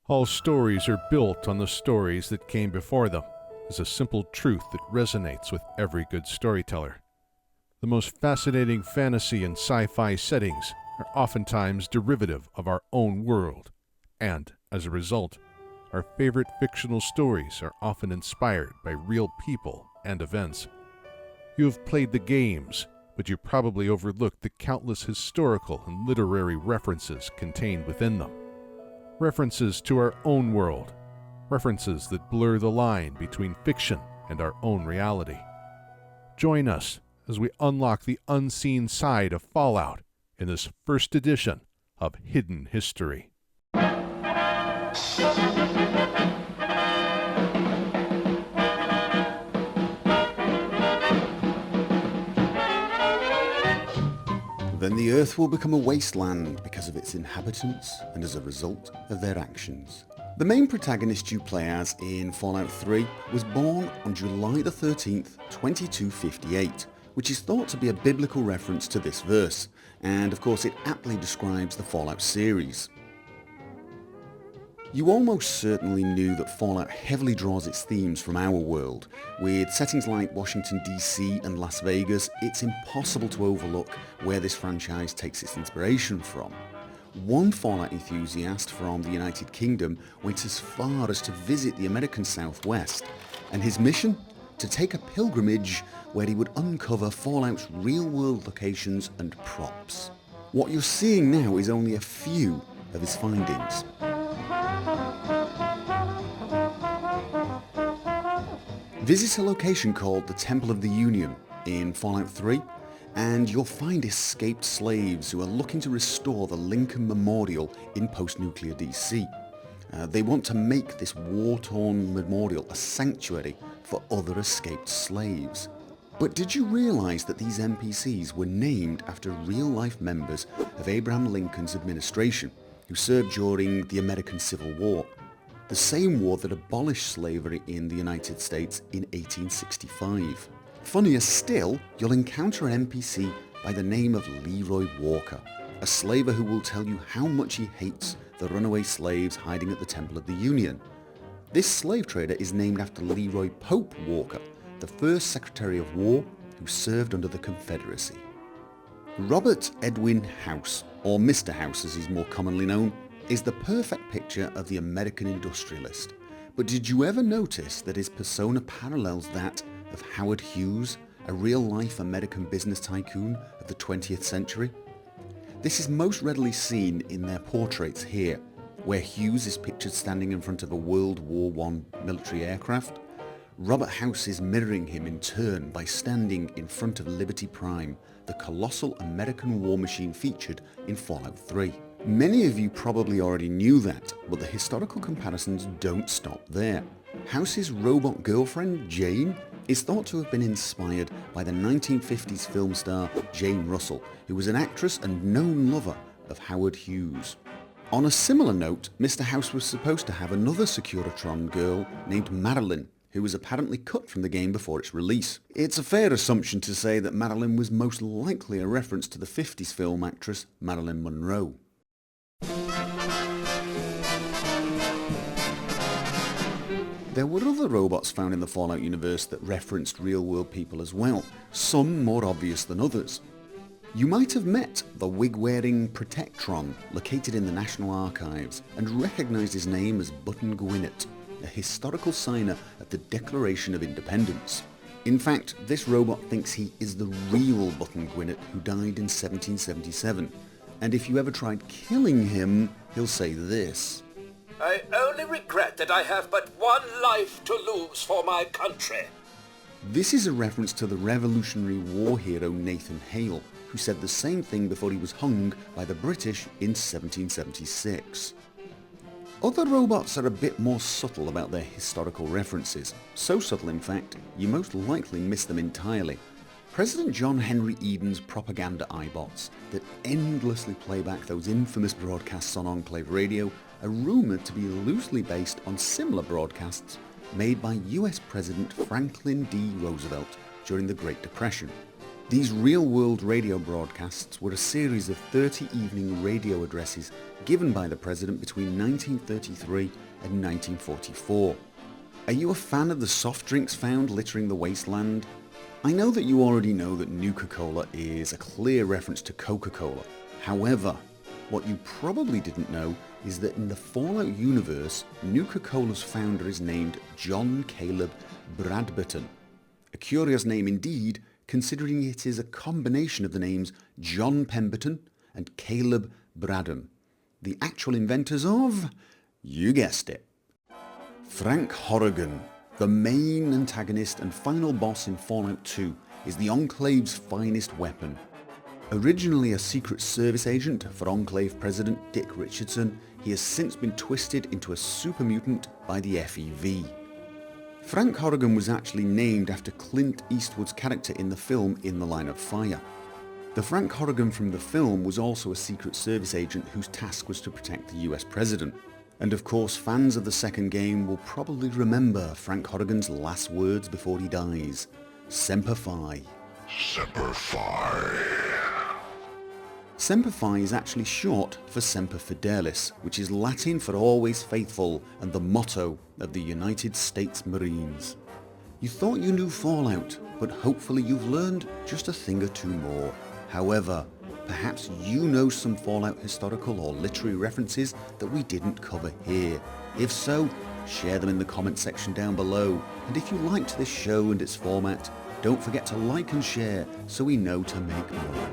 All stories are built on the stories that came before them, is a simple truth that resonates with every good storyteller. The most fascinating fantasy and sci-fi settings are oftentimes derivative of our own world, and, as a result, our favorite fictional stories are often inspired by real people and events. You have played the games, but you probably overlooked the countless historical and literary references contained within them. References to our own world, references that blur the line between fiction and our own reality. Join us as we unlock the unseen side of Fallout in this first edition of Hidden History. Then the Earth will become a wasteland because of its inhabitants and as a result of their actions. The main protagonist you play as in Fallout 3 was born on July the 13th, 2258, which is thought to be a biblical reference to this verse, and of course it aptly describes the Fallout series. You almost certainly knew that Fallout heavily draws its themes from our world. With settings like Washington DC and Las Vegas, it's impossible to overlook where this franchise takes its inspiration from. One Fallout enthusiast from the United Kingdom went as far as to visit the American Southwest, and his mission? To take a pilgrimage where he would uncover Fallout's real-world locations and props. What you're seeing now is only a few of his findings. Visit a location called the Temple of the Union in Fallout 3, and you'll find escaped slaves who are looking to restore the Lincoln Memorial in post-nuclear DC. They want to make this war-torn memorial a sanctuary for other escaped slaves. But did you realise that these NPCs were named after real-life members of Abraham Lincoln's administration who served during the American Civil War? The same war that abolished slavery in the United States in 1865. Funnier still, you'll encounter an NPC by the name of Leroy Walker, a slaver who will tell you how much he hates the runaway slaves hiding at the Temple of the Union. This slave trader is named after Leroy Pope Walker, the first Secretary of War who served under the Confederacy. Robert Edwin House, or Mr. House as he's more commonly known, is the perfect picture of the American industrialist. But did you ever notice that his persona parallels that of Howard Hughes, a real-life American business tycoon of the 20th century? This is most readily seen in their portraits here, where Hughes is pictured standing in front of a World War I military aircraft. Robert House is mirroring him in turn by standing in front of Liberty Prime, the colossal American war machine featured in Fallout 3. Many of you probably already knew that, but the historical comparisons don't stop there. House's robot girlfriend, Jane, is thought to have been inspired by the 1950s film star Jane Russell, who was an actress and known lover of Howard Hughes. On a similar note, Mr. House was supposed to have another Securitron girl named Madeline, who was apparently cut from the game before its release. It's a fair assumption to say that Madeline was most likely a reference to the 50s film actress Marilyn Monroe. There were other robots found in the Fallout universe that referenced real-world people as well, some more obvious than others. You might have met the wig-wearing Protectron located in the National Archives and recognised his name as Button Gwinnett, a historical signer of the Declaration of Independence. In fact, this robot thinks he is the real Button Gwinnett who died in 1777, and if you ever tried killing him, he'll say this: I only regret that I have but one life to lose for my country. This is a reference to the Revolutionary War hero Nathan Hale, who said the same thing before he was hung by the British in 1776. Other robots are a bit more subtle about their historical references, so subtle in fact, you most likely miss them entirely. President John Henry Eden's propaganda iBots that endlessly play back those infamous broadcasts on Enclave Radio are rumoured to be loosely based on similar broadcasts made by US President Franklin D. Roosevelt during the Great Depression. These real-world radio broadcasts were a series of 30 evening radio addresses given by the president between 1933 and 1944. Are you a fan of the soft drinks found littering the wasteland? I know that you already know that Nuka-Cola is a clear reference to Coca-Cola. However, what you probably didn't know is that in the Fallout universe, Nuka-Cola's founder is named John Caleb Bradburton. A curious name indeed, considering it is a combination of the names John Pemberton and Caleb Bradham, the actual inventors of, you guessed it, Frank Horrigan. The main antagonist and final boss in Fallout 2 is the Enclave's finest weapon. Originally a Secret Service agent for Enclave President Dick Richardson, he has since been twisted into a super mutant by the FEV. Frank Horrigan was actually named after Clint Eastwood's character in the film In the Line of Fire. The Frank Horrigan from the film was also a Secret Service agent whose task was to protect the US President. And of course, fans of the second game will probably remember Frank Horrigan's last words before he dies. Semper Fi. Semper Fi. Semper Fi is actually short for Semper Fidelis, which is Latin for always faithful and the motto of the United States Marines. You thought you knew Fallout, but hopefully you've learned just a thing or two more. However, perhaps you know some Fallout historical or literary references that we didn't cover here. If so, share them in the comment section down below. And if you liked this show and its format, don't forget to like and share so we know to make more.